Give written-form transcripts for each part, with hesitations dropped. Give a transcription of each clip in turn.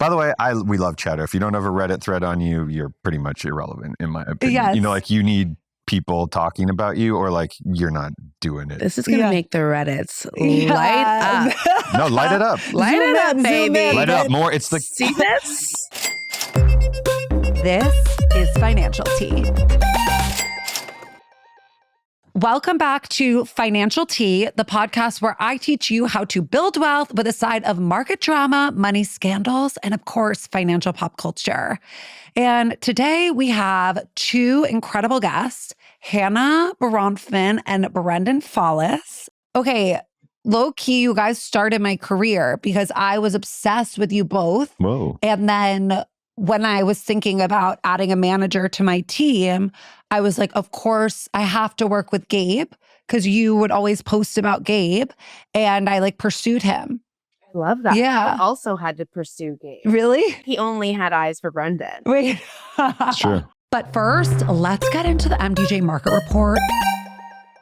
By the way, we love chatter. If you don't have a Reddit thread on you, you're pretty much irrelevant, in my opinion. Yes. You know, like you need people talking about you, or like you're not doing it. This is going to make the Reddits light up. No, light it up. Light it up, baby. Light it up more. It's the... See this? This is Financial Tea. Welcome back to Financial Tea, the podcast where I teach you how to build wealth with a side of market drama, money scandals, and of course, financial pop culture. And today we have two incredible guests, Hannah Bronfman and Brendan Fallis. Okay, low key, you guys started my career because I was obsessed with you both. Whoa. And then when I was thinking about adding a manager to my team, I was like, of course, I have to work with Gabe because you would always post about Gabe. And I pursued him. I love that. Yeah. I also had to pursue Gabe. Really? He only had eyes for Brendan. Wait. Sure. But first, let's get into the MDJ Market Report.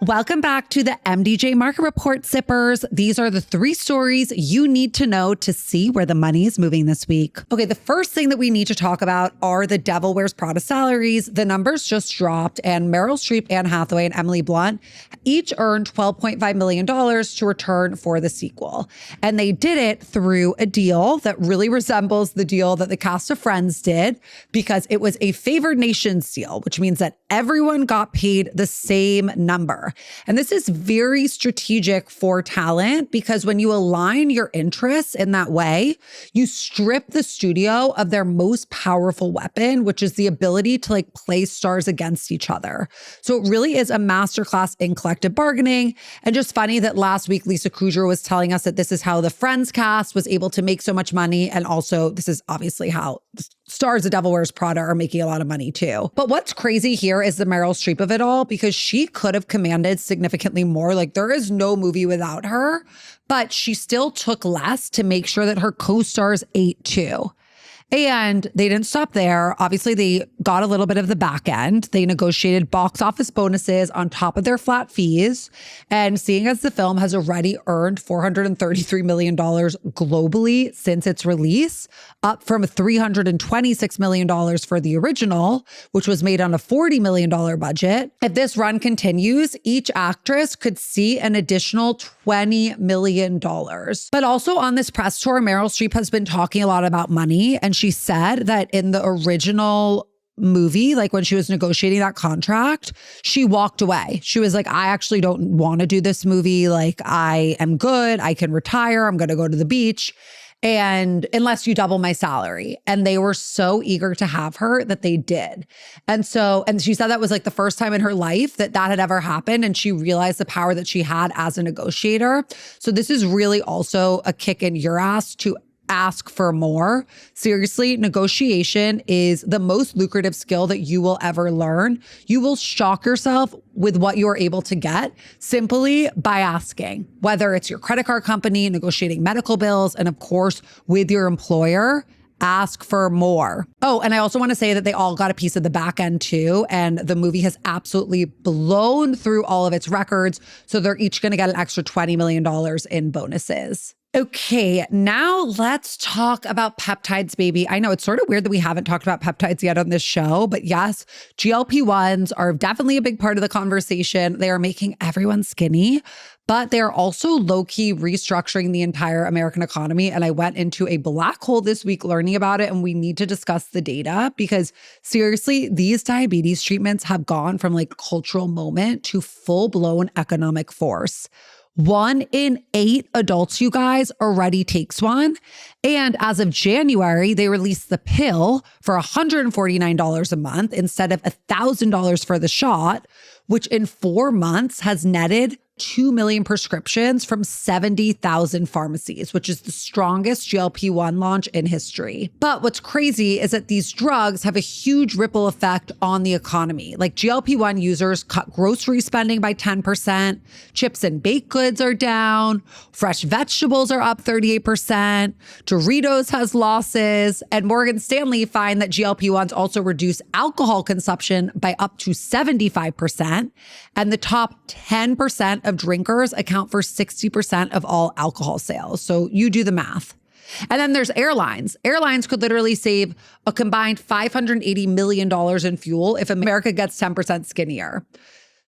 Welcome back to the MDJ Market Report, Sippers. These are the 3 stories you need to know to see where the money is moving this week. Okay, the first thing that we need to talk about are the Devil Wears Prada salaries. The numbers just dropped, and Meryl Streep, Anne Hathaway, and Emily Blunt each earned $12.5 million to return for the sequel. And they did it through a deal that really resembles the deal that the cast of Friends did, because it was a favored nations deal, which means that everyone got paid the same number. And this is very strategic for talent, because when you align your interests in that way, you strip the studio of their most powerful weapon, which is the ability to play stars against each other. So it really is a masterclass in collective bargaining. And just funny that last week, Lisa Kudrow was telling us that this is how the Friends cast was able to make so much money. And also, this is obviously how stars of Devil Wears Prada are making a lot of money too. But what's crazy here is the Meryl Streep of it all, because she could have commanded significantly more. There is no movie without her, but she still took less to make sure that her co-stars ate too. And they didn't stop there. Obviously, they got a little bit of the back end. They negotiated box office bonuses on top of their flat fees. And seeing as the film has already earned $433 million globally since its release, up from $326 million for the original, which was made on a $40 million budget. If this run continues, each actress could see an additional $20 million. But also on this press tour, Meryl Streep has been talking a lot about money. And she said that in the original movie, when she was negotiating that contract, she walked away. She was like, I actually don't want to do this movie. I am good. I can retire. I'm going to go to the beach. And unless you double my salary. And they were so eager to have her that they did. And she said that was the first time in her life that had ever happened. And she realized the power that she had as a negotiator. So this is really also a kick in your ass to ask for more. Seriously, negotiation is the most lucrative skill that you will ever learn. You will shock yourself with what you're able to get simply by asking, whether it's your credit card company, negotiating medical bills, and of course, with your employer. Ask for more. Oh, and I also want to say that they all got a piece of the back end too. And the movie has absolutely blown through all of its records. So they're each going to get an extra $20 million in bonuses. Okay, now let's talk about peptides, baby. I know it's sort of weird that we haven't talked about peptides yet on this show, but yes, GLP-1s are definitely a big part of the conversation. They are making everyone skinny, but they're also low-key restructuring the entire American economy. And I went into a black hole this week learning about it, and we need to discuss the data because seriously, these diabetes treatments have gone from cultural moment to full-blown economic force. 1 in 8 adults, you guys, already takes one. And as of January, they released the pill for $149 a month instead of $1,000 for the shot, which in 4 months has netted 2 million prescriptions from 70,000 pharmacies, which is the strongest GLP-1 launch in history. But what's crazy is that these drugs have a huge ripple effect on the economy. GLP-1 users cut grocery spending by 10%, chips and baked goods are down, fresh vegetables are up 38%, Doritos has losses, and Morgan Stanley find that GLP-1s also reduce alcohol consumption by up to 75%, and the top 10% of drinkers account for 60% of all alcohol sales. So you do the math. And then there's airlines. Airlines could literally save a combined $580 million in fuel if America gets 10% skinnier.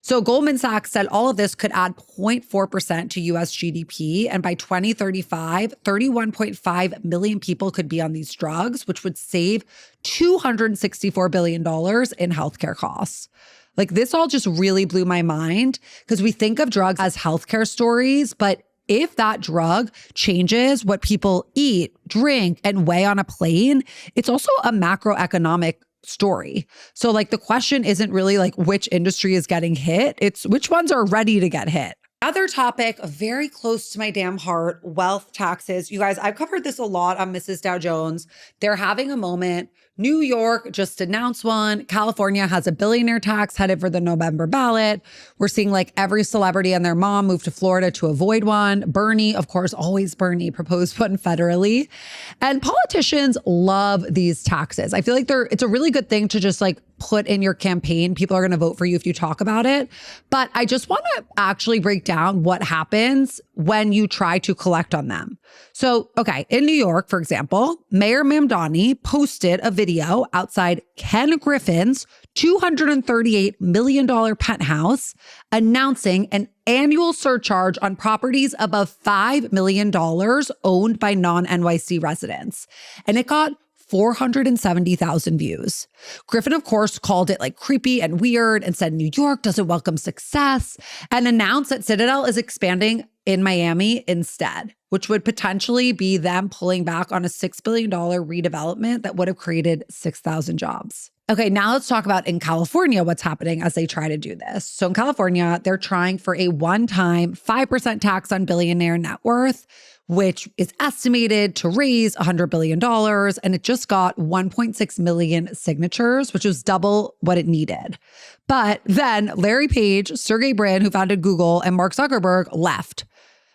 So Goldman Sachs said all of this could add 0.4% to US GDP. And by 2035, 31.5 million people could be on these drugs, which would save $264 billion in healthcare costs. Like, this all just really blew my mind because we think of drugs as healthcare stories, but if that drug changes what people eat, drink, and weigh on a plane, it's also a macroeconomic story. So like, the question isn't really like which industry is getting hit, it's which ones are ready to get hit. Other topic very close to my damn heart, wealth taxes. You guys, I've covered this a lot on Mrs. Dow Jones. They're having a moment. New York just announced one. California has a billionaire tax headed for the November ballot. We're seeing like every celebrity and their mom move to Florida to avoid one. Bernie, of course, always Bernie, proposed one federally. And politicians love these taxes. I feel like it's a really good thing to just like put in your campaign. People are going to vote for you if you talk about it. But I just want to actually break down what happens when you try to collect on them. So, okay, in New York, for example, Mayor Mamdani posted a video outside Ken Griffin's $238 million penthouse announcing an annual surcharge on properties above $5 million owned by non-NYC residents. And it got 470,000 views. Griffin, of course, called it like creepy and weird and said New York doesn't welcome success and announced that Citadel is expanding in Miami instead, which would potentially be them pulling back on a $6 billion redevelopment that would have created 6,000 jobs. Okay, now let's talk about in California what's happening as they try to do this. So in California, they're trying for a one-time 5% tax on billionaire net worth, which is estimated to raise $100 billion. And it just got 1.6 million signatures, which was double what it needed. But then Larry Page, Sergey Brin, who founded Google, and Mark Zuckerberg left.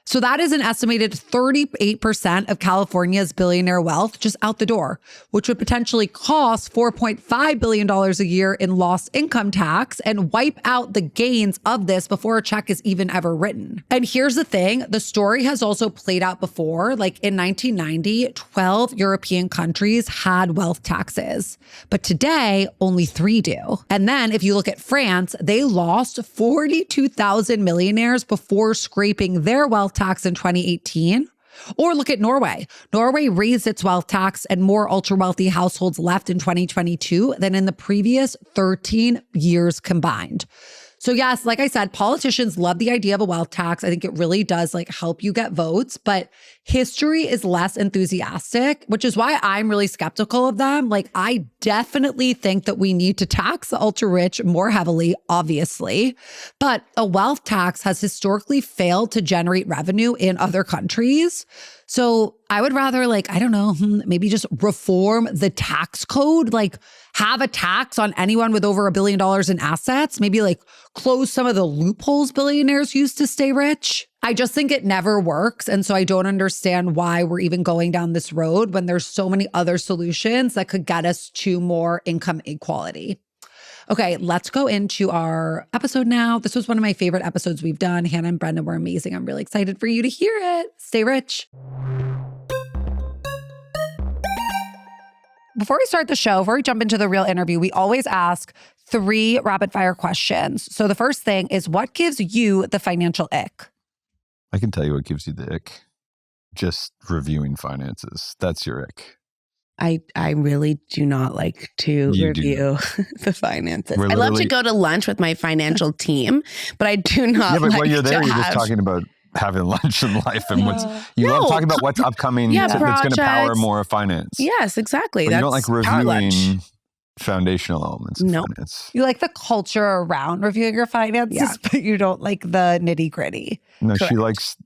So that is an estimated 38% of California's billionaire wealth just out the door, which would potentially cost $4.5 billion a year in lost income tax and wipe out the gains of this before a check is even ever written. And here's the thing, the story has also played out before. Like in 1990, 12 European countries had wealth taxes, but today only 3 do. And then if you look at France, they lost 42,000 millionaires before scraping their wealth tax in 2018. Or look at Norway. Norway raised its wealth tax and more ultra-wealthy households left in 2022 than in the previous 13 years combined. So yes, like I said, politicians love the idea of a wealth tax. I think it really does like help you get votes, but history is less enthusiastic, which is why I'm really skeptical of them. Like, I definitely think that we need to tax the ultra rich more heavily, obviously, but a wealth tax has historically failed to generate revenue in other countries. So I would rather maybe just reform the tax code, like have a tax on anyone with over $1 billion in assets, maybe like close some of the loopholes billionaires use to stay rich. I just think it never works. And so I don't understand why we're even going down this road when there's so many other solutions that could get us to more income equality. Okay, let's go into our episode now. This was one of my favorite episodes we've done. Hannah and Brenda were amazing. I'm really excited for you to hear it. Stay rich. Before we start the show, before we jump into the real interview, we always ask 3 rapid fire questions. So the first thing is, what gives you the financial ick? I can tell you what gives you the ick. Just reviewing finances. That's your ick. I really do not like to review the finances. I love to go to lunch with my financial team, but I do not. Yeah, but like while you're there, to you're have... just talking about having lunch in life and love talking about what's upcoming that's going to power more finance. Yes, exactly. But you don't like reviewing foundational elements of finance. You like the culture around reviewing your finances, but you don't like the nitty gritty. No, Correct. She likes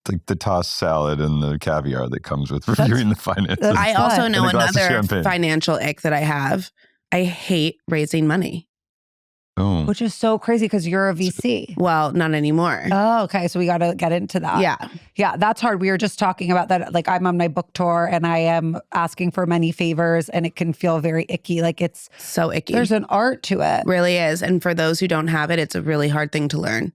like the tossed salad and the caviar that comes with reviewing the finances. I also know another financial ick that I have. I hate raising money. Oh. Which is so crazy because you're a VC. Well, not anymore. Oh, okay. So we got to get into that. Yeah. Yeah, that's hard. We were just talking about that. Like, I'm on my book tour and I am asking for many favors and it can feel very icky. Like, it's so icky. There's an art to it. Really is. And for those who don't have it, it's a really hard thing to learn.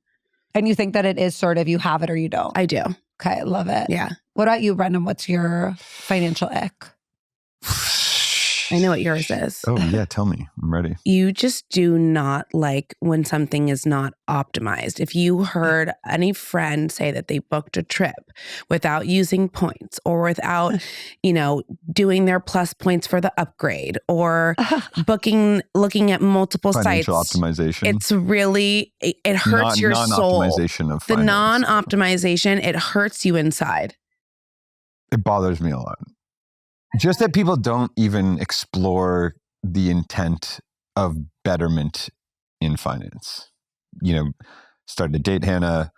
And you think that it is sort of you have it or you don't? I do. Okay, I love it. Yeah. What about you, Brendan? What's your financial ick? I know what yours is. Oh, yeah. Tell me. I'm ready. You just do not like when something is not optimized. If you heard any friend say that they booked a trip without using points or without, doing their plus points for the upgrade or looking at multiple Financial sites. optimization. It's really, it hurts your soul. Non-optimization of finance. The non-optimization, it hurts you inside. It bothers me a lot. Just that people don't even explore the intent of betterment in finance. Started to date Hannah.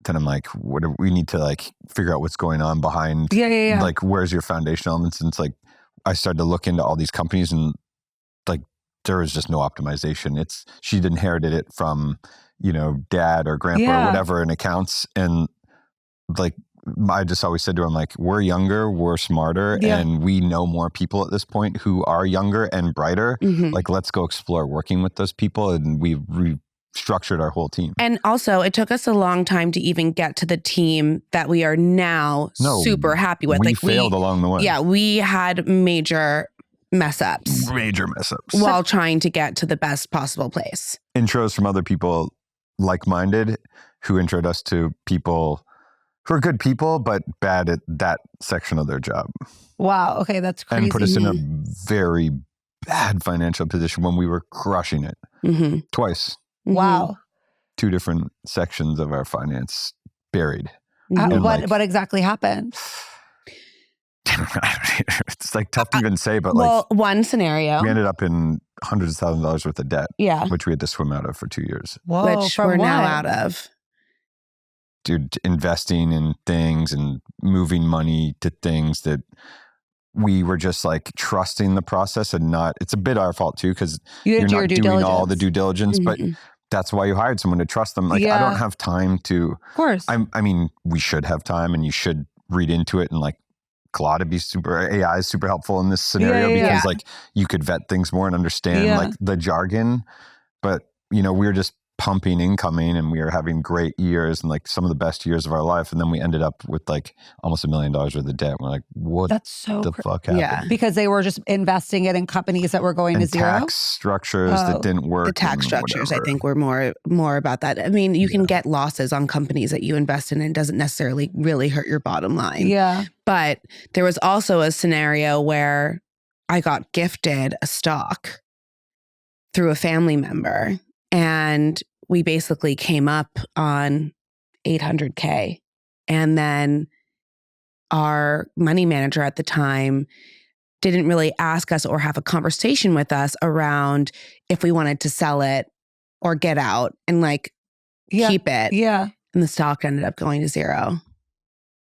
Then I'm like, we need to figure out what's going on behind. Yeah. Like, where's your foundation elements? And it's like, I started to look into all these companies and there was just no optimization. She inherited it from, dad or grandpa or whatever in accounts. And I just always said to him, we're younger, we're smarter, and we know more people at this point who are younger and brighter. Mm-hmm. Let's go explore working with those people. And we restructured our whole team. And also, it took us a long time to even get to the team that we are now super happy with. We failed along the way. Yeah, we had major mess ups. While trying to get to the best possible place. Intros from other people like-minded who introed us to people who are good people, but bad at that section of their job. Wow. Okay. That's crazy. And put us in a very bad financial position when we were crushing it. Mm-hmm. Twice. Wow. 2 different sections of our finance buried. What exactly happened? It's tough to even say, but one scenario. We ended up in hundreds of thousands of dollars worth of debt. Yeah. Which we had to swim out of for 2 years. Whoa, which we're now out of. Dude, investing in things and moving money to things that we were just trusting the process and it's a bit our fault too, because you're not doing all the due diligence, but that's why you hired someone to trust them. I don't have time to, of course. I mean, we should have time and you should read into it and Claude AI is super helpful in this scenario because you could vet things more and understand the jargon, but we were just pumping incoming and we were having great years and some of the best years of our life. And then we ended up with almost $1 million worth of debt. We're like, what the fuck happened? Yeah. Because they were just investing it in companies that were going to zero. Tax structures that didn't work. The tax structures, I think, were more about that. I mean, you can get losses on companies that you invest in and it doesn't necessarily really hurt your bottom line. Yeah. But there was also a scenario where I got gifted a stock through a family member and we basically came up on $800K. And then our money manager at the time didn't really ask us or have a conversation with us around if we wanted to sell it or get out and keep it. Yeah. And the stock ended up going to zero.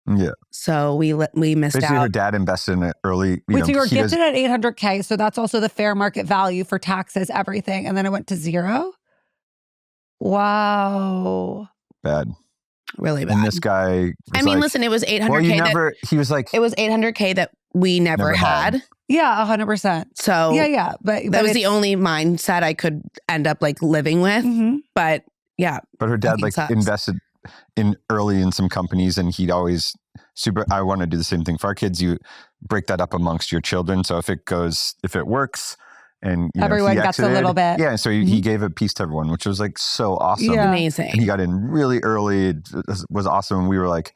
Yeah. So we missed Basically, out. her dad invested in it early. So you were gifted at $800K. So that's also the fair market value for taxes, everything. And then it went to zero? Wow. Bad. Really bad. And this guy listen, it was $800K. He was it was $800K that we never had. Yeah, 100%. So yeah. But that was the only mindset I could end up living with. Mm-hmm. But yeah. But her dad invested in early in some companies and he'd always I want to do the same thing for our kids. You break that up amongst your children. So if it works, and everyone gets a little bit. Yeah, so he gave a piece to everyone, which was so awesome. Yeah. Amazing. And he got in really early. It was awesome. And we were Thank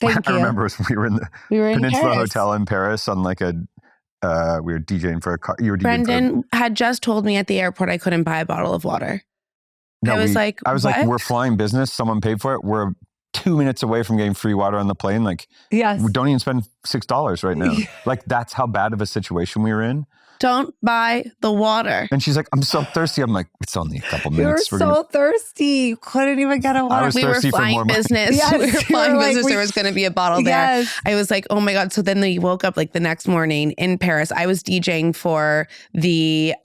you. I remember we were in the Peninsula Hotel in Paris on we were DJing for a car. You were DJing Brendan had just told me at the airport I couldn't buy a bottle of water. No, I was what? We're flying business. Someone paid for it. We're 2 minutes away from getting free water on the plane. Yes. We don't even spend $6 right now. That's how bad of a situation we were in. Don't buy the water. And she's like, I'm so thirsty. I'm like, it's only a couple minutes. You were thirsty. You couldn't even get a water. We were flying business. Yes, we were flying business. There was going to be a bottle there. Yes. I was like, oh my God. So then we woke up the next morning in Paris. I was DJing for the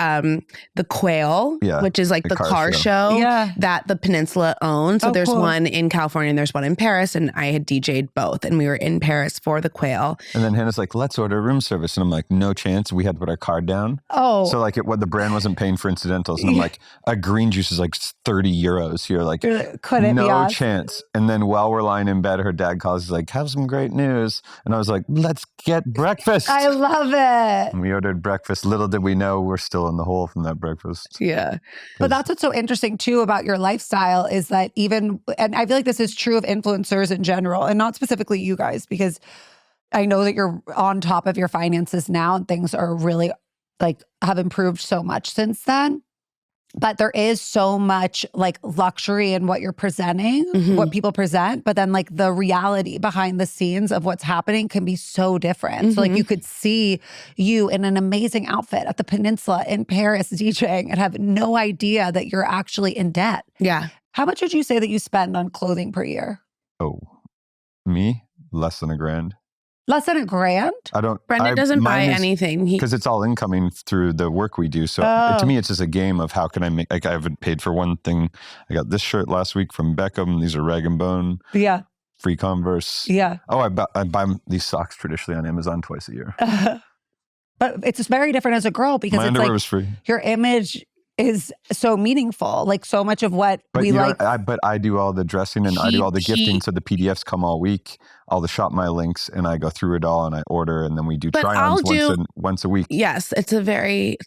Quail, which is the car show that the Peninsula owns. So there's one in California and there's one in Paris. And I had DJ'd both. And we were in Paris for the Quail. well. And then Hannah's like, let's order room service. And I'm like, no chance. We had to put our card down. Oh. So like the brand wasn't paying for incidentals. And I'm like, a green juice is like 30 euros here. Like, couldn't be no us. chance. And then while we're lying in bed, her dad calls. He's like, have some great news. And I was like, let's get breakfast. I love it. And we ordered breakfast. Little did we know we're still in the hole from that breakfast. Yeah. But that's what's so interesting too about your lifestyle is that and I feel like this is true of influencers in general and not specifically you guys, because I know that you're on top of your finances now and things are really like have improved so much since then. But there is so much like luxury in what you're presenting, what people present. But then like the reality behind the scenes of what's happening can be so different. So like you could see you in an amazing outfit at the Peninsula in Paris DJing and have no idea that you're actually in debt. Yeah. How much would you say that you spend on clothing per year? Oh, me? Less than $1,000. Less than $1,000? Brendan doesn't buy anything. Because it's all incoming through the work we do. So to me, it's just a game of how can I make, like I haven't paid for one thing. I got this shirt last week from Beckham. These are Rag & Bone. Yeah. Free Converse. Yeah. Oh, I buy these socks traditionally on Amazon twice a year. But it's just very different as a girl because My it's underwear like was free. your image is so meaningful. Like so much of what we like. But I do all the dressing and I do all the gifting. So the PDFs come all week. I'll shop my links and I go through it all and I order and then we do try-ons once a week. Yes,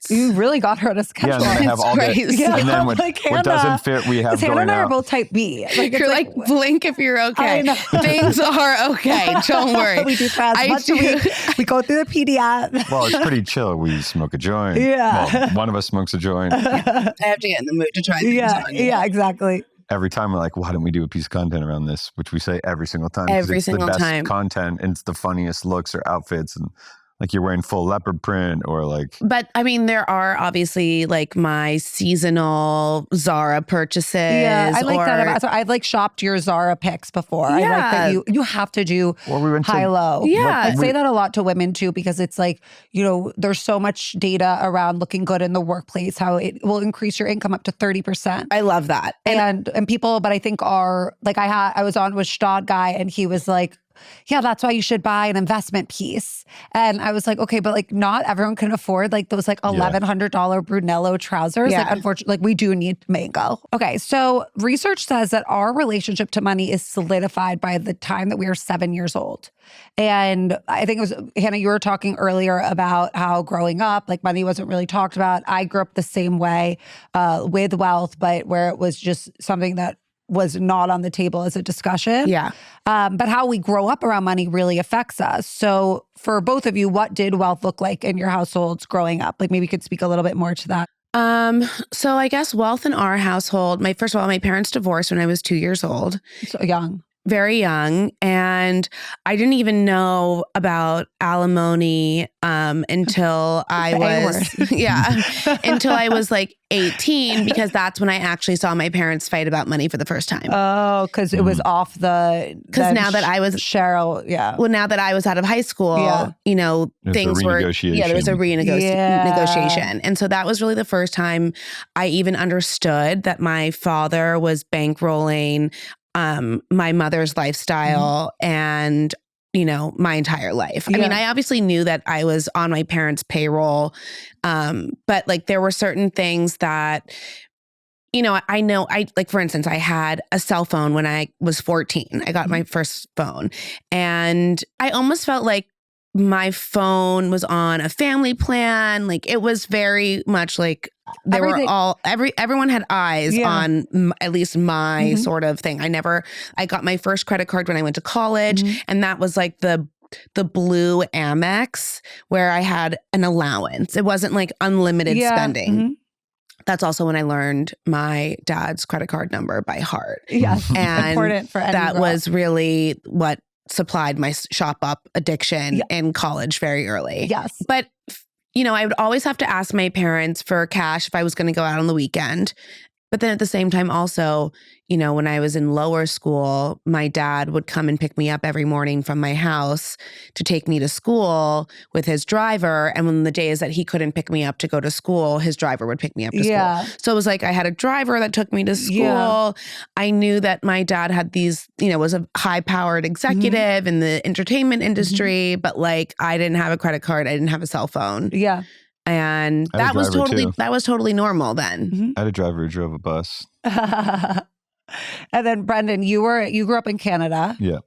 You really got her on a schedule. Yeah, and then I have all and then what doesn't fit, we have Hannah going and I out. are both type B. Like, you're like, blink if you're okay. Things are okay. Don't worry. We do press once a week. We go through the PDF. Well, it's pretty chill. We smoke a joint. Yeah. Well, one of us smokes a joint. I have to get in the mood to try things on. Yeah, exactly. Every time we're like, why don't we do a piece of content around this? Which we say every single time. Every it's single the best time. Content and it's the funniest looks or outfits and like you're wearing full leopard print or like. But I mean, there are obviously like my seasonal Zara purchases. Yeah, I like that. So I've like shopped your Zara picks before. Yeah. I like that you have to do high-low. Yeah. I say that a lot to women too, because it's like, you know, there's so much data around looking good in the workplace, how it will increase your income up to 30%. I love that. And people, but I think are like, I was on with Stod guy and he was like, yeah, that's why you should buy an investment piece. And I was like, okay, but like not everyone can afford like those like $1,100 Brunello trousers. Yeah. Like unfortunately, like we do need mango. Okay, so research says that our relationship to money is solidified by the time that we are 7 years old. And I think it was, Hannah, you were talking earlier about how growing up, like money wasn't really talked about. I grew up the same way with wealth, but where it was just something that was not on the table as a discussion. Yeah. But how we grow up around money really affects us. So for both of you, what did wealth look like in your households growing up? Like maybe you could speak a little bit more to that. So I guess wealth in our household, first of all, my parents divorced when I was 2 years old. So young. Very young. And I didn't even know about alimony until I was, until I was like 18, because that's when I actually saw my parents fight about money for the first time. Oh, because it was off the... Because now that I was... Cheryl, yeah. Well, now that I was out of high school, you know, things were... Yeah, there was a negotiation. And so that was really the first time I even understood that my father was bankrolling my mother's lifestyle and, you know, my entire life. I mean, I obviously knew that I was on my parents' payroll. But like there were certain things that, you know, like for instance, I had a cell phone when I was 14. I got my first phone and I almost felt like my phone was on a family plan. Like it was very much like everyone had eyes on at least my sort of thing. I got my first credit card when I went to college and that was like the blue Amex where I had an allowance. It wasn't like unlimited spending. That's also when I learned my dad's credit card number by heart. Yes, and important for any that girl. was really what supplied my shop up addiction in college very early. Yes. But, you know, I would always have to ask my parents for cash if I was going to go out on the weekend. But then at the same time also, you know, when I was in lower school, my dad would come and pick me up every morning from my house to take me to school with his driver. And when the days that he couldn't pick me up to go to school, his driver would pick me up to school. So it was like I had a driver that took me to school. Yeah. I knew that my dad had these, you know, was a high-powered executive in the entertainment industry, but like I didn't have a credit card. I didn't have a cell phone. Yeah. And that was totally normal then. I had a driver who drove a bus. And then Brendan, you grew up in Canada. Yeah.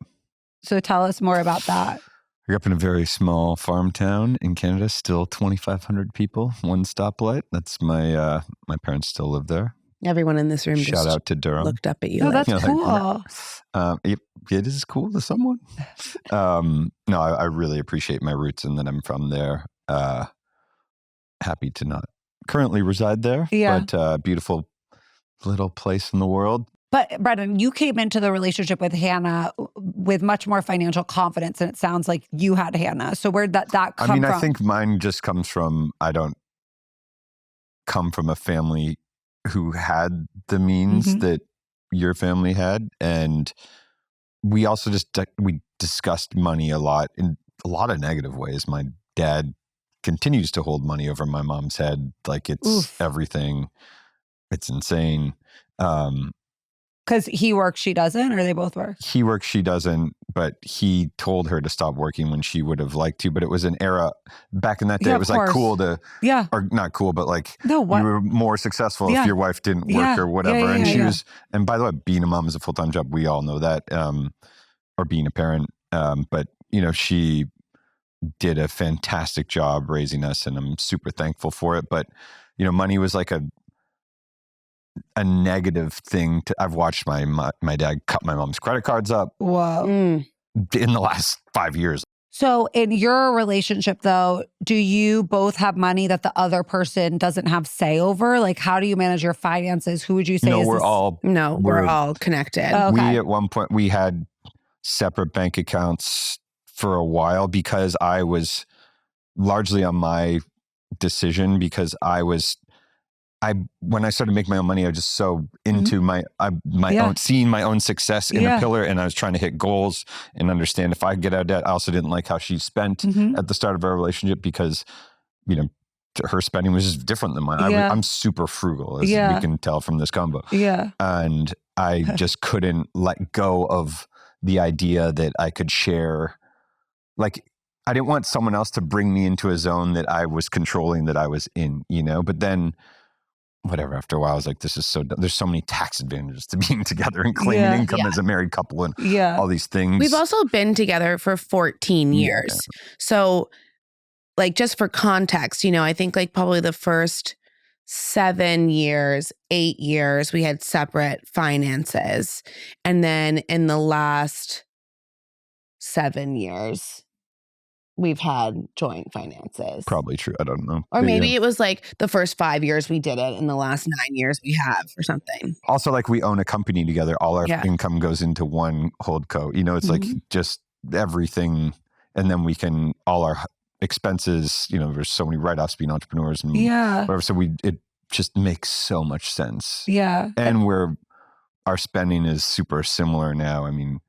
So tell us more about that. I grew up in a very small farm town in Canada, still 2,500 people, one stoplight. That's my parents still live there. Everyone in this room Shout out to Durham. Looked up at you. Oh, that's cool. It is cool to someone. No, I really appreciate my roots and that I'm from there. Happy to not currently reside there, but beautiful little place in the world. But Brendan, you came into the relationship with Hannah with much more financial confidence, and it sounds like you had Hannah. So where'd that come from? I think mine just comes from, I don't come from a family who had the means that your family had. And we also we discussed money a lot in a lot of negative ways. My dad continues to hold money over my mom's head like it's everything. It's insane. Because he works, she doesn't, or they both work? He works, she doesn't, but he told her to stop working when she would have liked to. But it was an era back in that day. It was like cool to, or not cool, but like you were more successful if your wife didn't work or whatever. And she was, and by the way, being a mom is a full-time job. We all know that, or being a parent. But you know, she did a fantastic job raising us, and I'm super thankful for it. But you know, money was like a negative thing. I've watched my dad cut my mom's credit cards up. Whoa! In the last 5 years. So in your relationship, though, do you both have money that the other person doesn't have say over? Like, how do you manage your finances? Who would you say? We're all connected. Oh, okay. We at one point we had separate bank accounts for a while because I was largely on my decision because when I started making my own money, I was just so into my own, seeing my own success in a pillar, and I was trying to hit goals and understand if I could get out of debt. I also didn't like how she spent at the start of our relationship because, you know, her spending was just different than mine. I'm super frugal, as we can tell from this combo. Yeah. And I just couldn't let go of the idea that I could share. Like, I didn't want someone else to bring me into a zone that I was controlling, that I was in, you know? But then, whatever, after a while, I was like, there's so many tax advantages to being together and claiming income as a married couple and all these things. We've also been together for 14 years. Yeah. So, like, just for context, you know, I think like probably the first 7 years, 8 years, we had separate finances. And then in the last 7 years, we've had joint finances. Probably true. I don't know. Or maybe it was like the first 5 years we did it, and the last 9 years we have, or something. Also, like, we own a company together. All our income goes into one holdco. You know, it's like just everything. And then we can, all our expenses, you know, there's so many write-offs being entrepreneurs and whatever. So it just makes so much sense. Yeah. And our spending is super similar now. I mean,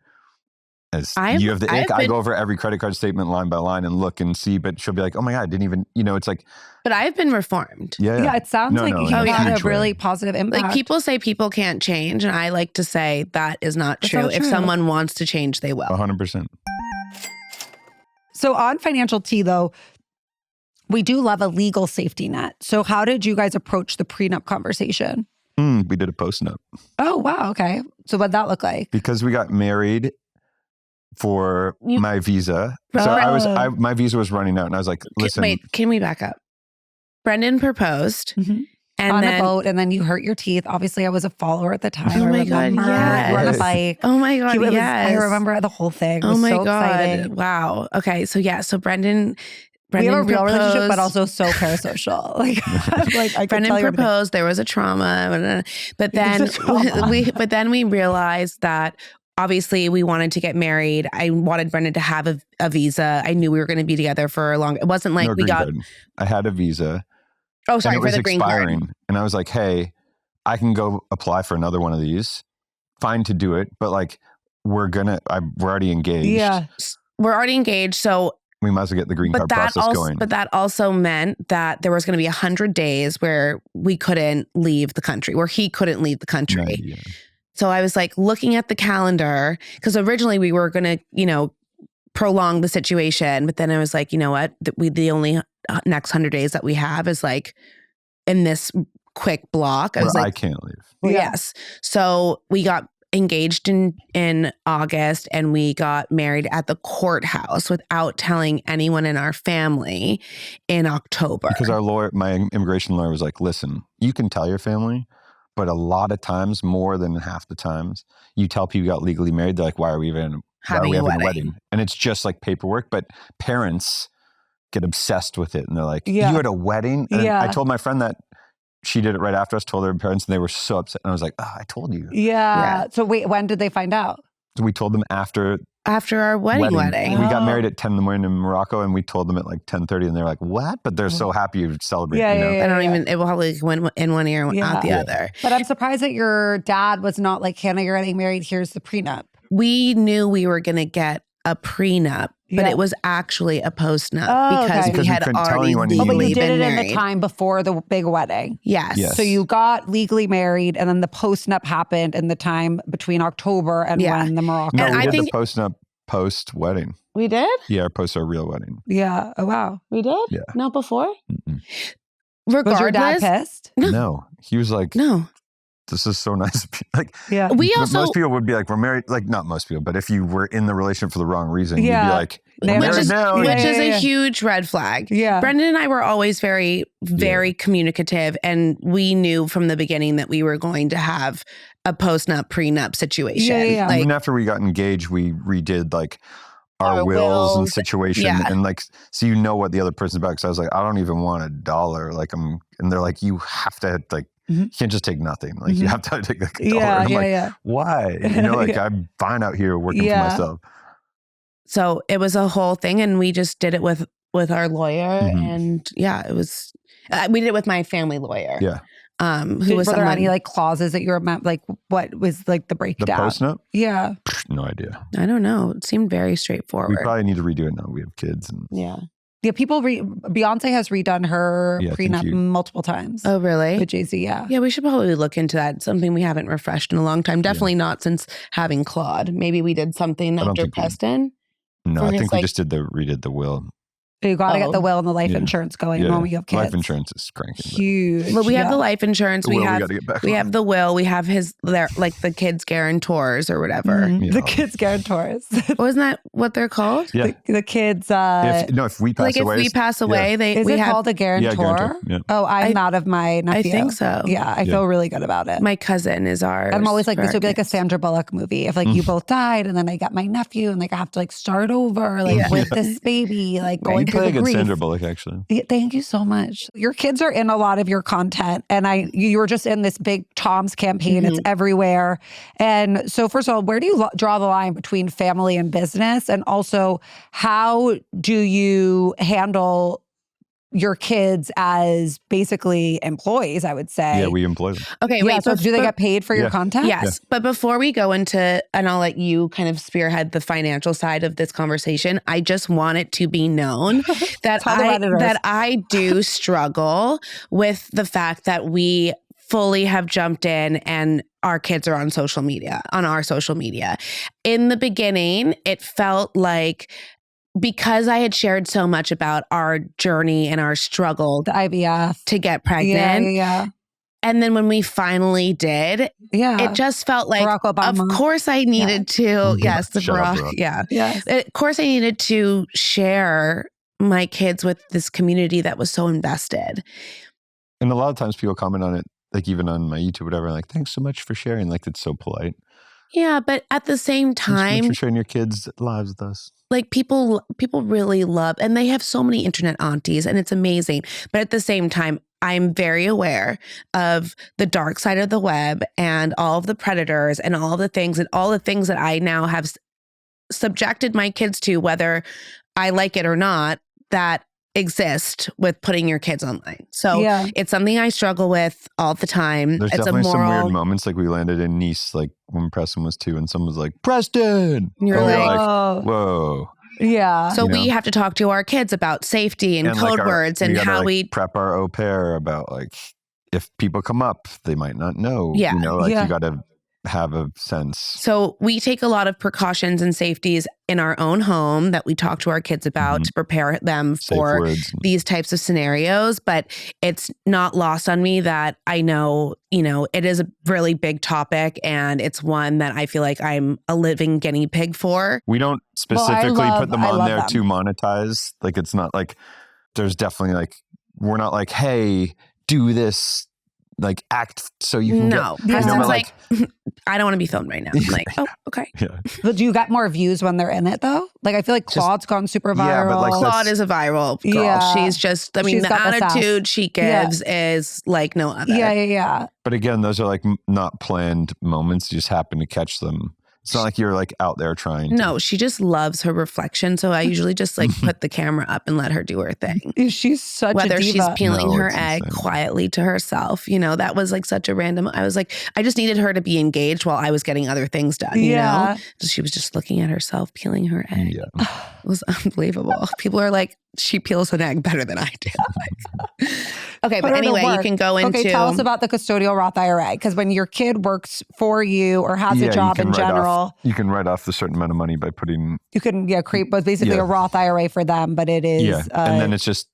you have the ick, I go over every credit card statement line by line and look and see, but she'll be like, oh my God, I didn't even, you know, it's like. But I've been reformed. Yeah, it sounds like you had a really positive impact. Like, people say people can't change, and I like to say that is not true. If someone wants to change, they will. 100%. So on Financial Tea, though, we do love a legal safety net. So how did you guys approach the prenup conversation? We did a post-nup. Oh, wow. Okay. So what'd that look like? Because we got married for my visa. So my visa was running out, and I was like, listen. Wait, can we back up? Brendan proposed. And on a boat, and then you hurt your teeth. Obviously, I was a follower at the time. Oh my God, yes. You were on a bike. Oh my God, yes. I remember the whole thing. It was my so God. exciting. Wow. Okay, so Brendan we have a real proposed. relationship, but also so parasocial. Like I Brendan proposed. There was a trauma, but then we realized that obviously we wanted to get married. I wanted Brendan to have a visa. I knew we were going to be together for a long. It wasn't like we got. I had a visa. Oh, sorry, and it was for the green expiring, card. And I was like, hey, I can go apply for another one of these. Fine to do it, but like we're already engaged. Yeah. We're already engaged, so we might as well get the green card process going. But that also meant that there was going to be 100 days where we couldn't leave the country, where he couldn't leave the country. Right, yeah. So I was like looking at the calendar, because originally we were going to, prolong the situation. But then I was like, you know what? The only next 100 days that we have is like in this quick block. I can't leave. Well, yes. So we got engaged in August, and we got married at the courthouse without telling anyone in our family in October. Because my immigration lawyer was like, listen, you can tell your family, but a lot of times, more than half the times, you tell people you got legally married, they're like, why are we having a wedding? And it's just like paperwork, but parents get obsessed with it. And they're like, you had a wedding? And I told my friend that she did it right after us, told her parents, and they were so upset. And I was like, I told you. Yeah. So wait, when did they find out? So we told them after our wedding. We got married at 10 in the morning in Morocco, and we told them at like 10:30, and they're like, what? But they're so happy you celebrate. It will probably went in one ear and out the other. But I'm surprised that your dad was not like, Hannah, you're getting married, here's the prenup. We knew we were going to get a prenup, but it was actually a postnup because we had already legally but you did been it married. in the time before the big wedding. Yes. So you got legally married, and then the postnup happened in the time between October and when the Morocco. No, we did the postnup post-wedding. We did? Yeah, post our real wedding. Yeah. Oh, wow. We did? Yeah. Not before? Mm-mm. Regardless. Was your dad pissed? No. He was like, no. This is so nice. Like, most people would be like, we're married. Like, not most people, but if you were in the relationship for the wrong reason, you'd be like, which is a huge red flag. Yeah. Brendan and I were always very, very communicative, and we knew from the beginning that we were going to have a post-nup, prenup situation. Yeah. Like, even after we got engaged, we redid like our wills and situation, and like, so you know what the other person's about. Because I was like, I don't even want $1. Like, and they're like, you have to like. You can't just take nothing. Like you have to take like $1. And I'm like, why? Like I'm fine out here working for myself. So it was a whole thing, and we just did it with our lawyer, and it was. We did it with my family lawyer. Yeah. Were there any like clauses that you were like? What was like the breakdown? The postnup? Yeah. No idea. I don't know. It seemed very straightforward. We probably need to redo it now. We have kids. And Yeah, Beyonce has redone her prenup multiple times. Oh, really? With Jay-Z, Yeah, we should probably look into that. Something we haven't refreshed in a long time. Definitely not since having Claude. Maybe we did something after Preston. No, I think we just redid the will. You got to get the will and the life insurance going when you have kids. Life insurance is cranking. Huge. Well, we have the life insurance. We have the will. We have the kids' guarantors or whatever. The kids' guarantors. Wasn't that what they're called? Yeah. The kids. If we pass away. If we pass away, is it called a guarantor? Yeah, guarantor. Yeah. Oh, I'm out of my nephew. I think so. Yeah, I feel really good about it. My cousin is ours. I'm always like, this would be like a Sandra Bullock movie. If like you both died, and then I got my nephew, and like I have to like start over with this baby, like going through the grief. Sandra Bullock, actually. Yeah, thank you so much. Your kids are in a lot of your content, and you were just in this big Tom's campaign. It's everywhere. And so first of all, where do you draw the line between family and business? And also, how do you handle your kids as basically employees, I would say? Yeah, we employ them. Okay, wait. So do they get paid for your content? Yes. Yeah. But before we go into, and I'll let you kind of spearhead the financial side of this conversation, I just want it to be known that I do struggle with the fact that we fully have jumped in and our kids are on social media, on our social media. In the beginning, it felt like, because I had shared so much about our journey and our struggle, the IVF, to get pregnant. Yeah. And then when we finally did, it just felt like, of course I needed to, yes, the Barack. Yeah. Yes. Of course I needed to share my kids with this community that was so invested. And a lot of times people comment on it, like even on my YouTube, whatever, like, thanks so much for sharing. Like, it's so polite. Yeah, but at the same time, thanks so much for sharing your kids' lives with us. Like people really love, and they have so many internet aunties, and it's amazing. But at the same time, I'm very aware of the dark side of the web and all of the predators and all the things that I now have subjected my kids to, whether I like it or not, that exist with putting your kids online. So Yeah. it's something I struggle with all the time. There's it's definitely a moral. some weird moments. Like we landed in Nice, like when Preston was 2, and someone was like, Preston! You're And we were like, Oh. whoa. Yeah. So You we know? have to talk to our kids about safety and code like words and gotta, how like, we prep our au pair about like, if people come up, they might not know. Yeah. You know, like Yeah. you got to have a sense. So we take a lot of precautions and safeties in our own home that we talk to our kids about to prepare them Safe for words. these types of scenarios. But it's not lost on me that I know, it is a really big topic, and it's one that I feel like I'm a living guinea pig for. We don't specifically put them I on love there them. to monetize. Like, it's not like, there's definitely like, we're not like, hey, do this, like act so you can No, get. Preston's but, like, I don't want to be filmed right now. I'm like, oh, okay. Yeah. But do you get more views when they're in it though? Like I feel like Claude's gone super viral. Yeah, but, like, Claude is a viral girl. Yeah. She's just, She's the got the sass. attitude she gives is like no other. Yeah. But again, those are like not planned moments. You just happen to catch them. It's not like you're like out there trying to. No, she just loves her reflection. So I usually just like put the camera up and let her do her thing. She's such Whether a diva. she's peeling No, her it's egg insane. quietly to herself, that was like such a random. I was like, I just needed her to be engaged while I was getting other things done. Yeah. So she was just looking at herself peeling her egg. Yeah. It was unbelievable. People are like, she peels an egg better than I do. Okay, but Put her to anyway, you work. can go into. Okay, tell us about the custodial Roth IRA, because when your kid works for you or has a job in general, you can write off the certain amount of money by putting. you can create but basically Yeah. a Roth IRA for them, but it is and then it's just.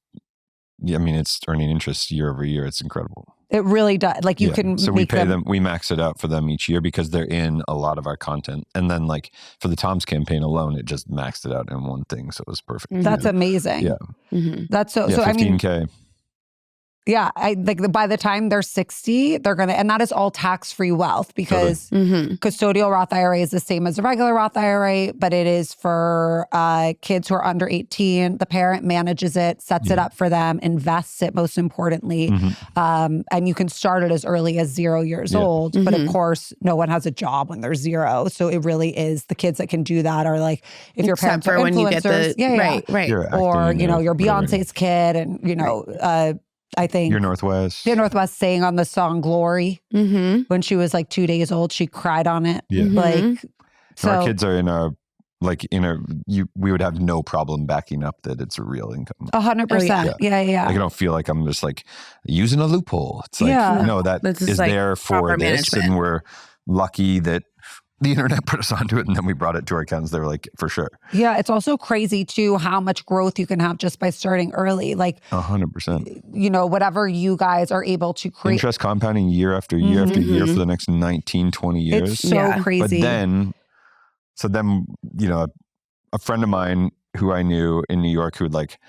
Yeah, I mean, it's earning interest year over year. It's incredible. it really does. Like you can So we make pay them. We max it out for them each year because they're in a lot of our content. And then like for the Tom's campaign alone, it just maxed it out in one thing, so it was perfect. That's amazing. Yeah. Mhm. That's so. Yeah, So I mean, 15K. yeah, I like by the time they're 60, they're gonna, and that is all tax-free wealth because Mhm. custodial Roth IRA is the same as a regular Roth IRA, but it is for kids who are under 18. The parent manages it, sets it up for them, invests it most importantly, and you can start it as early as 0 years old. But of course, no one has a job when they're 0, so it really is the kids that can do that are like if your Except parents are for when you influencers, get the right. You're or acting, your whatever. Beyonce's kid, and I think Your Northwest. Jay Northwest sang on the song Glory Mm-hmm. when she was like 2 days old. She cried on it. Yeah. Like, so Our kids are we would have no problem backing up that it's a real income. 100%. Yeah. Like, I don't feel like I'm just like using a loophole. It's like, Yeah. no, that This is is, like, there for proper this. management. And we're lucky that the internet put us onto it and then we brought it to our accountants. They were like, for sure. Yeah. It's also crazy too how much growth you can have just by starting early. Like, 100%. whatever you guys are able to create. Interest compounding year after year after year for the next 19, 20 years. It's so Yeah. crazy. But then, a friend of mine who I knew in New York who would like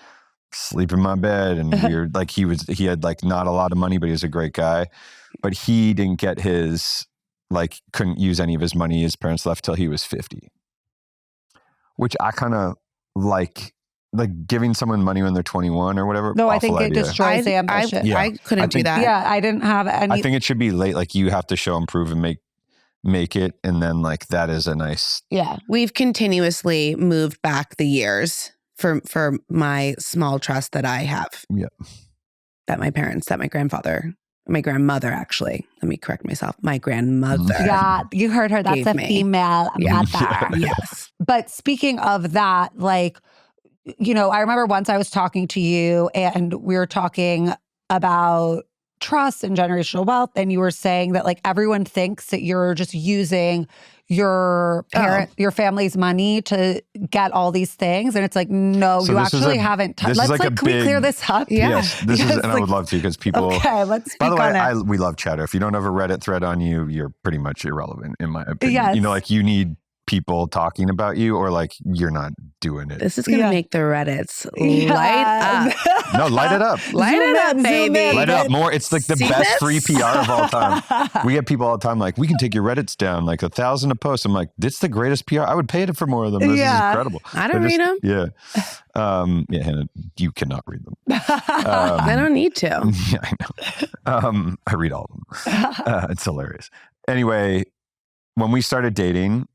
sleep in my bed and we were like, he had like not a lot of money, but he was a great guy, but he didn't get couldn't use any of his money his parents left till he was 50, which I kind of like giving someone money when they're 21 or whatever. No, I think it idea. destroys the ambition. Yeah. I couldn't do think- that. Yeah, I didn't have any. I think it should be late. Like you have to show and prove and make it. And then like, that is a nice. Yeah. We've continuously moved back the years for my small trust that I have. Yeah. That my grandmother, actually. Let me correct myself. My grandmother. Yeah, you heard her. That's Gave a me. female Yeah. mother. Yes. But speaking of that, like, I remember once I was talking to you and we were talking about trust and generational wealth. And you were saying that like everyone thinks that you're just using your your family's money to get all these things. And it's like, no, So you this is actually a- haven't. this is Let's like a can we clear big- this up? Yeah. Yes. This is, Yes, and I like- would love to because people. Okay, let's speak By the way, on it. we love chatter. If you don't have a Reddit thread on you, you're pretty much irrelevant in my opinion. Yes. Like you need people talking about you or like you're not doing it. This is going to Yeah. make the Reddits Yeah. light up. No, light it up. Light it up, Zoom in. baby. Light it up more. It's like the See best this? free PR of all time. We get people all the time like, we can take your Reddits down like 1,000 a post. I'm like, it's the greatest PR. I would pay it for more of them. This Yeah. is incredible. I don't read them. Yeah. Yeah, Hannah, you cannot read them. I don't need to. Yeah, I know. I read all of them. It's hilarious. Anyway, when we started dating,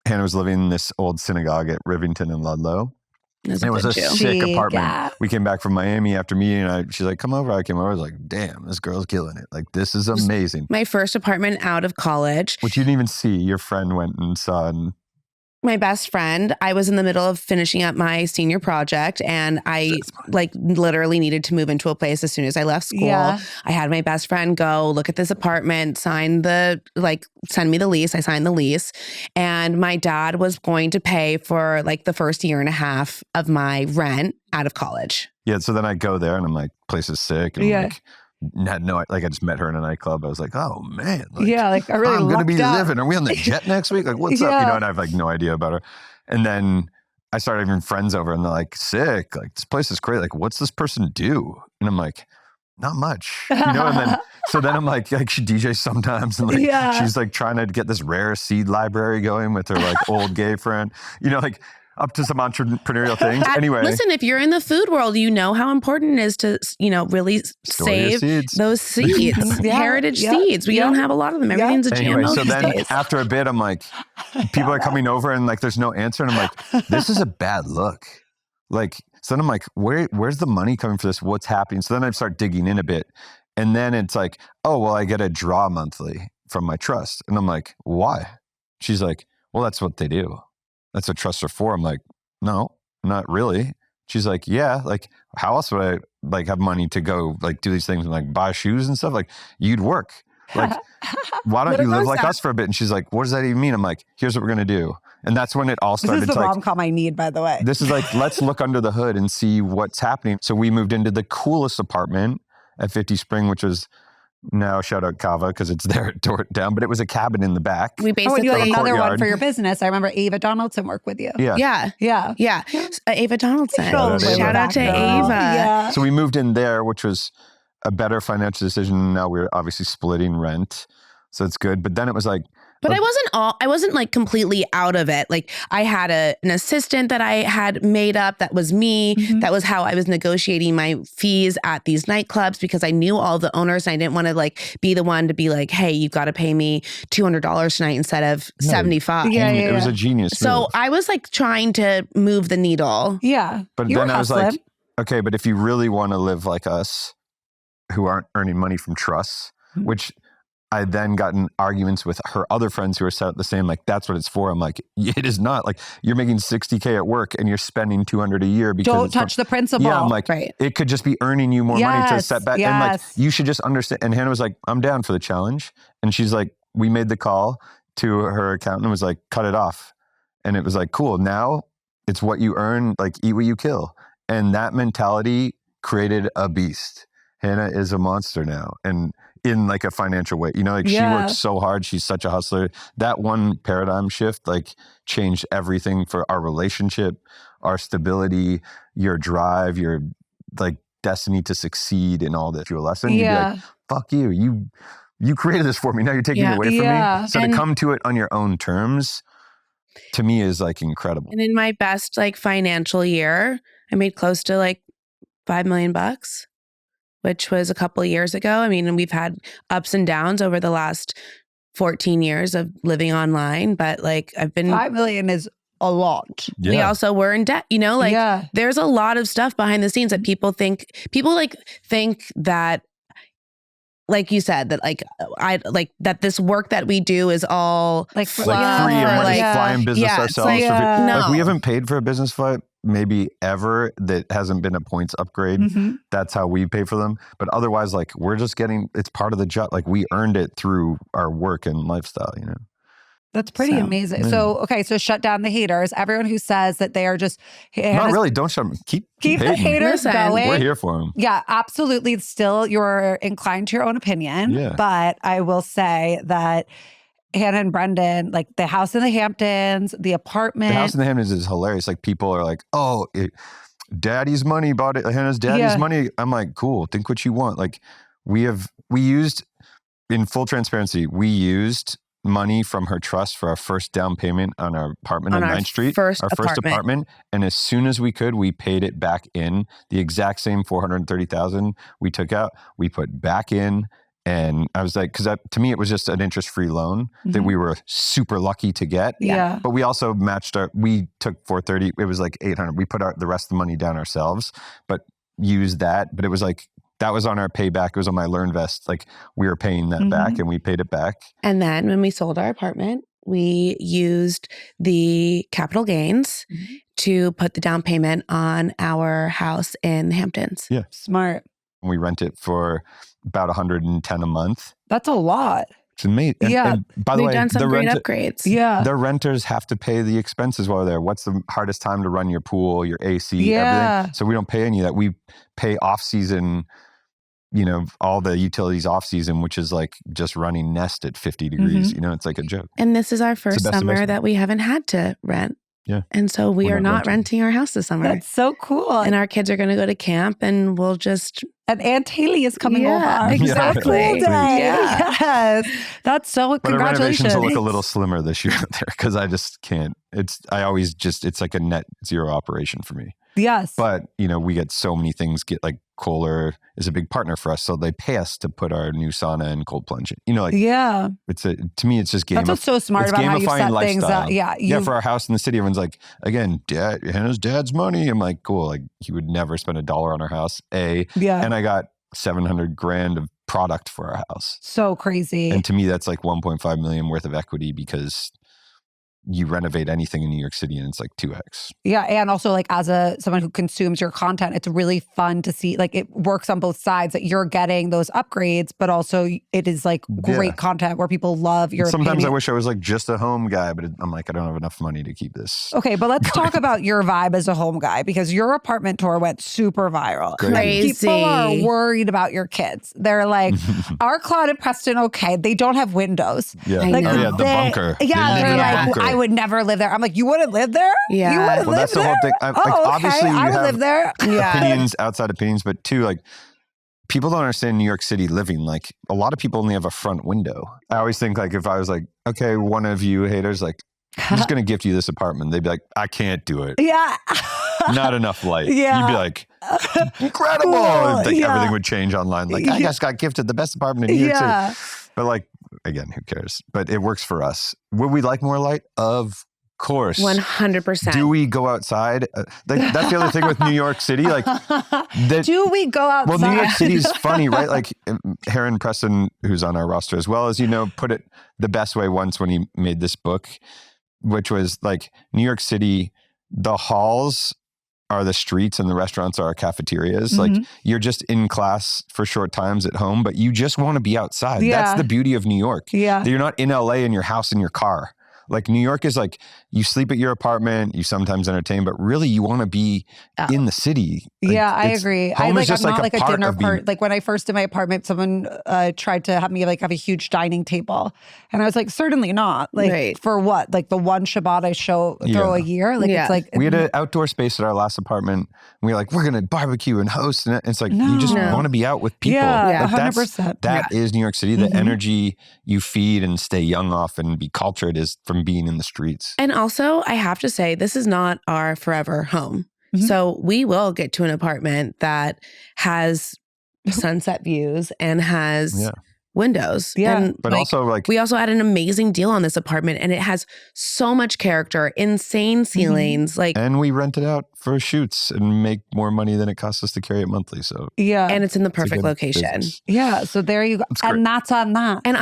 Hannah was living in this old synagogue at Rivington and Ludlow. It was a sick apartment. We came back from Miami after meeting, and she's like, come over. I came over. I was like, damn, this girl's killing it. Like, this is amazing. My first apartment out of college. Which you didn't even see. Your friend went and saw. My best friend, I was in the middle of finishing up my senior project, and I like literally needed to move into a place as soon as I left school. Yeah. I had my best friend go look at this apartment, send me the lease. I signed the lease, and my dad was going to pay for like the first year and a half of my rent out of college. Yeah. So then I go there and I'm like, place is sick. And I'm like, I just met her in a nightclub. I was like, oh man. Like, I really I'm going to be living. Are we on the jet next week? Like, what's up? And I have like no idea about her. And then I started having friends over and they're like, sick. Like, this place is great. Like, what's this person do? And I'm like, not much. And then I'm like she DJs sometimes. And she's like trying to get this rare seed library going with her like old gay friend, up to some entrepreneurial things. Anyway. Listen, if you're in the food world, you know how important it is to, really save those seeds, heritage seeds. We don't have a lot of them. Everything's a GMO. Anyway, so then after a bit, I'm like, people are coming over and like, there's no answer. And I'm like, this is a bad look. Like, so then I'm like, where's the money coming for this? What's happening? So then I start digging in a bit. And then it's like, oh, well, I get a draw monthly from my trust. And I'm like, why? She's like, well, that's what they do. That's what trusts are for. I'm like, no, not really. She's like, yeah, like how else would I like have money to go like do these things and like buy shoes and stuff? Like you'd work. Like, why don't you live like us for a bit? And she's like, what does that even mean? I'm like, here's what we're going to do. And that's when it all started. This is the rom-com I need, by the way. This is like, let's look under the hood and see what's happening. So we moved into the coolest apartment at 50 Spring, which was now shout out Kava because it's there, tore it down, but it was a cabin in the back. We basically had another one for your business. I remember Ava Donaldson worked with you. Yeah. Ava Donaldson. Shout out to Ava. Yeah. So we moved in there, which was a better financial decision. Now we're obviously splitting rent. So it's good. But then it was like, but I wasn't like completely out of it. Like I had an assistant that I had made up. That was me. Mm-hmm. That was how I was negotiating my fees at these nightclubs because I knew all the owners and I didn't want to like be the one to be like, hey, you've got to pay me $200 tonight instead of $75. It was a genius move. So I was like trying to move the needle. Yeah. But then I was like, okay, but if you really want to live like us who aren't earning money from trusts, which I then got in arguments with her other friends who are set up the same, like, that's what it's for. I'm like, it is not. Like, you're making $60K at work and you're spending $200 a year because don't touch the principal. Yeah, I'm like, it could just be earning you more money to set back. And like, you should just understand. And Hannah was like, I'm down for the challenge. And she's like, we made the call to her accountant and was like, cut it off. And it was like, cool. Now it's what you earn, like eat what you kill. And that mentality created a beast. Hannah is a monster now. And in like a financial way, like she works so hard. She's such a hustler. That one paradigm shift like changed everything for our relationship, our stability, your drive, your like destiny to succeed in all this. Your lesson, you'd be like, fuck you. You created this for me. Now you're taking it away from me. So to come to it on your own terms, to me is like incredible. And in my best like financial year, I made close to like $5 million. Which was a couple of years ago. I mean, we've had ups and downs over the last 14 years of living online, but like I've been... 5 million is a lot. Yeah. We also were in debt, there's a lot of stuff behind the scenes that people think that, like you said, that like I like that this work that we do is all like free and we're just flying business ourselves. Like we haven't paid for a business flight maybe ever that hasn't been a points upgrade. Mm-hmm. That's how we pay for them. But otherwise, like we're just getting, it's part of the job. Like we earned it through our work and lifestyle, That's pretty amazing. Yeah. So shut down the haters. Everyone who says that they are just... Not really. Don't shut them. Keep the haters going. We're here for them. Yeah, absolutely. Still, you're inclined to your own opinion. Yeah. But I will say that Hannah and Brendan, like the house in the Hamptons, the apartment. The house in the Hamptons is hilarious. Like people are like, oh, daddy's money bought it. Hannah's daddy's money. I'm like, cool. Think what you want. Like we used, in full transparency, we used money from her trust for our first down payment on our apartment on 9th Street. Our first apartment. And as soon as we could, we paid it back in. The exact same $430,000 we took out, we put back in And I was like, because to me, it was just an interest-free loan that we were super lucky to get. Yeah. But we also we took 430. It was like 800. We put the rest of the money down ourselves, but used that. But it was like, that was on our payback. It was on my LearnVest. Like we were paying that back and we paid it back. And then when we sold our apartment, we used the capital gains to put the down payment on our house in the Hamptons. Yeah. Smart. We rent it for about $110 a month. That's a lot. It's amazing. And by the way, we've done some great upgrades. Yeah. The renters have to pay the expenses while they're there. What's the hardest time to run your pool, your AC, everything? So we don't pay any of that. We pay off season, all the utilities off season, which is like just running Nest at 50 degrees. It's like a joke. And this is our first summer that we haven't had to rent. Yeah. And so we're not renting our house this summer. That's so cool. And our kids are going to go to camp and we'll just... And Aunt Haley is coming over. Exactly. Cool day. Yes. That's so, but congratulations. Our renovations will look a little slimmer this year there because I just can't. It's like a net zero operation for me. Yes. But, we get so many things, like Kohler is a big partner for us. So they pay us to put our new sauna and cold plunge in. To me, it's just That's what's so smart about how you set things up. Yeah. For our house in the city, everyone's like, again, Hannah's dad's money. I'm like, cool. Like he would never spend $1 on our house. And I got $700,000 of product for our house. So crazy. And to me, that's like 1.5 million worth of equity because you renovate anything in New York City and it's like 2x. Yeah. And also like as someone who consumes your content, it's really fun to see, like it works on both sides that you're getting those upgrades, but also it is like great content where people love your Sometimes opinion. I wish I was like just a home guy, but I'm like, I don't have enough money to keep this. Okay. But let's talk about your vibe as a home guy because your apartment tour went super viral. Crazy. People are worried about your kids. They're like, our Claude and Preston, okay, they don't have windows. Yeah. Like, the bunker. Yeah. They're like, bunker. I would never live there. I'm like, you wouldn't live there? Yeah. You wouldn't live that's there? the whole thing. Obviously, you I would have live there. opinions, outside opinions, but two, like people don't understand New York City living. Like a lot of people only have a front window. I always think like if I was like, okay, one of you haters, like I'm just going to gift you this apartment. They'd be like, I can't do it. Yeah. Not enough light. Yeah. You'd be like, incredible. Cool. Like everything would change online. Like I just got gifted the best apartment in New York City. But like, again, who cares? But it works for us. Would we like more light? Of course. 100%. Do we go outside? That's the other thing with New York City. Like, do we go outside? Well, New York City is funny, right? Like Heron Preston, who's on our roster as well, as put it the best way once when he made this book, which was like New York City, the halls are the streets and the restaurants are our cafeterias. Like you're just in class for short times at home, but you just want to be outside. Yeah. That's the beauty of New York. Yeah. You're not in LA in your house in your car. Like New York is like you sleep at your apartment, you sometimes entertain, but really you want to be in the city. Like, I agree. Home is just I'm not like like a dinner being... party. Like when I first did my apartment, someone tried to have me like have a huge dining table. And I was like, certainly not. Like for what? Like the one Shabbat I throw a year? Like it's like... We had an outdoor space at our last apartment. And we were like, we're going to barbecue and host. And it's like, you just want to be out with people. Yeah, like 100%. That is New York City. The energy you feed and stay young off and be cultured is from being in the streets. And also, I have to say, this is not our forever home. So we will get to an apartment that has sunset views and has windows. Yeah. But also like we also had an amazing deal on this apartment and it has so much character, insane ceilings. And we rent it out for shoots and make more money than it costs us to carry it monthly. So and it's in the perfect location. Business. Yeah. So there you go. And that's on that. And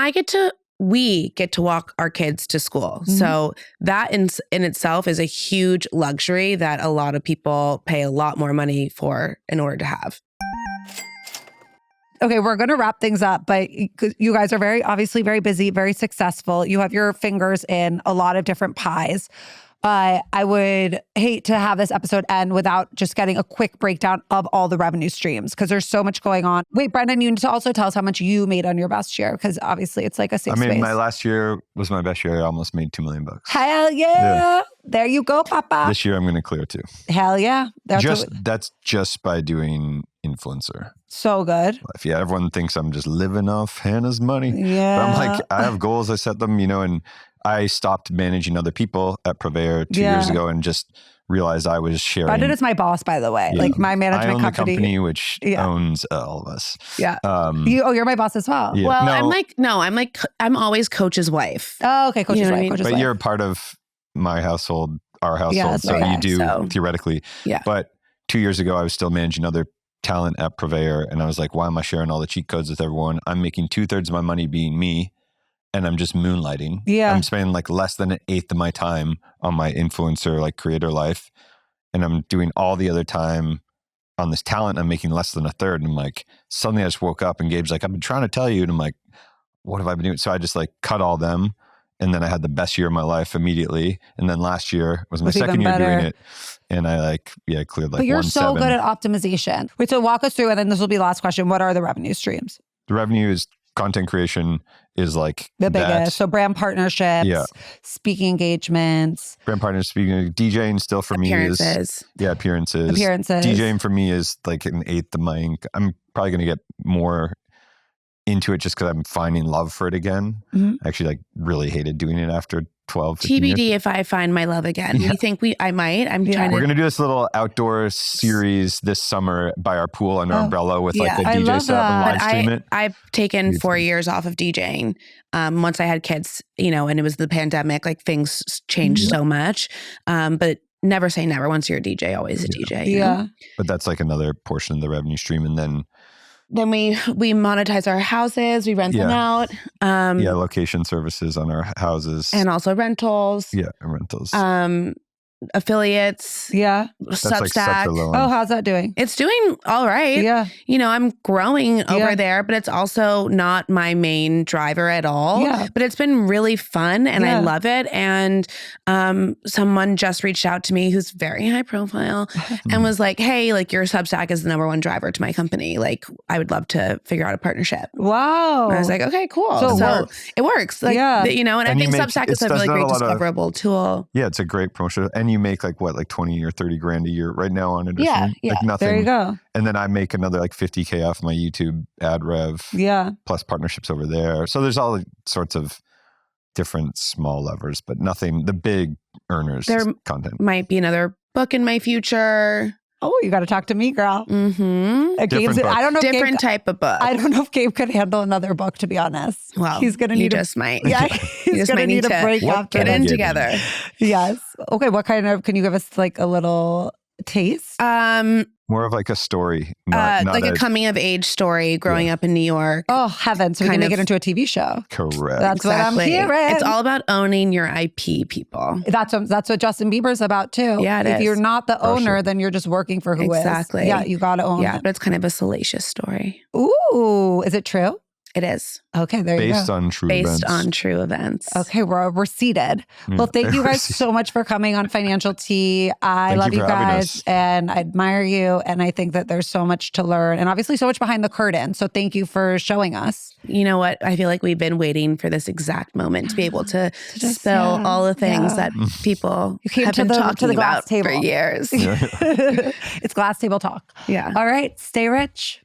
we get to walk our kids to school. So that in itself is a huge luxury that a lot of people pay a lot more money for in order to have. Okay, we're going to wrap things up, but you guys are obviously very busy, very successful. You have your fingers in a lot of different pies. I would hate to have this episode end without just getting a quick breakdown of all the revenue streams because there's so much going on. Wait, Brendan, you need to also tell us how much you made on your best year because obviously it's like a safe space. My last year was my best year. I almost made $2 million. Hell yeah. There you go, Papa. This year I'm going to clear too. Hell yeah. That's just by doing influencer. So good. Yeah, everyone thinks I'm just living off Hannah's money. Yeah. But I'm like, I have goals. I set them, and I stopped managing other people at Purveyor 2 years ago and just realized I was sharing. Brendan is my boss, by the way. Yeah. Like my management I own company. the company which owns all of us. Yeah. You're my boss as well. Yeah. Well, I'm always Coach's wife. Oh, okay. Coach's wife. Coach's but wife. you're a part of my household, our household. So you do theoretically. Yeah. But 2 years ago, I was still managing other talent at Purveyor. And I was like, why am I sharing all the cheat codes with everyone? I'm making 2/3 of my money being me. And I'm just moonlighting. Yeah. I'm spending like less than 1/8 of my time on my influencer, like creator life. And I'm doing all the other time on this talent. I'm making less than 1/3. And I'm like, suddenly I just woke up and Gabe's like, I've been trying to tell you. And I'm like, what have I been doing? So I just like cut all them. And then I had the best year of my life immediately. And then last year was my second year doing it. And I cleared like But you're 1.7. so good at optimization. Wait, so walk us through, and then this will be the last question. What are the revenue streams? The revenue is content creation is like the biggest. So brand partnerships, speaking engagements. Brand partners, speaking, DJing still for me is appearances. DJing for me is like 1/8 of my income. I'm probably going to get more into it just because I'm finding love for it again. I actually like really hated doing it after 12, 15 TBD years. if I find my love again. You think I might? I'm trying to. We're going to do this little outdoor series this summer by our pool under umbrella with like the DJ set up and live stream it. I've taken 4 years off of DJing. Once I had kids, and it was the pandemic, like things changed so much. But never say never. Once you're a DJ, always a DJ. You know? But that's like another portion of the revenue stream. And then we monetize our houses, we rent them out. Location services on our houses. And also rentals. Yeah, rentals. Affiliates. Yeah. Substack. Oh, how's that doing? It's doing all right. Yeah. I'm growing over there, but it's also not my main driver at all. Yeah. But it's been really fun and I love it. And someone just reached out to me who's very high profile and was like, hey, like your Substack is the #1 driver to my company. Like I would love to figure out a partnership. Wow. And I was like, okay, cool. So it works. Like, and I think Substack is a really great discoverable tool. Yeah, it's a great promotion. And you make like 20 or 30 grand a year right now on it. Yeah. Like nothing. There you go. And then I make another like 50K off my YouTube ad rev. Yeah. Plus partnerships over there. So there's all sorts of different small levers, but nothing, the big earners content. Might be another book in my future. Oh, you got to talk to me, girl. Mm-hmm. I don't know. Different type of book. I don't know if Gabe could handle another book, to be honest. Well, he's going to need might. Yeah, he's going to need a break after get in together. Yes. Okay. What kind of? Can you give us like a little taste? More of like a story, not like a coming of age story, growing up in New York. Oh heaven! So we can make it into a TV show. Correct. That's what I'm hearing. It's all about owning your IP, people. That's what Justin Bieber's about too. Yeah, if you're not the owner, then you're just working for who is. Exactly. Yeah, you got to own it. Yeah, but it's kind of a salacious story. Ooh, is it true? It is. Okay, there you go. Based on true events. Okay, we're seated. Well, thank you guys so much for coming on Financial Tea. I love you guys and I admire you. And I think that there's so much to learn and obviously so much behind the curtain. So thank you for showing us. You know what? I feel like we've been waiting for this exact moment to be able to spill all the things that people have been talking about for years. It's glass table talk. Yeah. All right. Stay rich.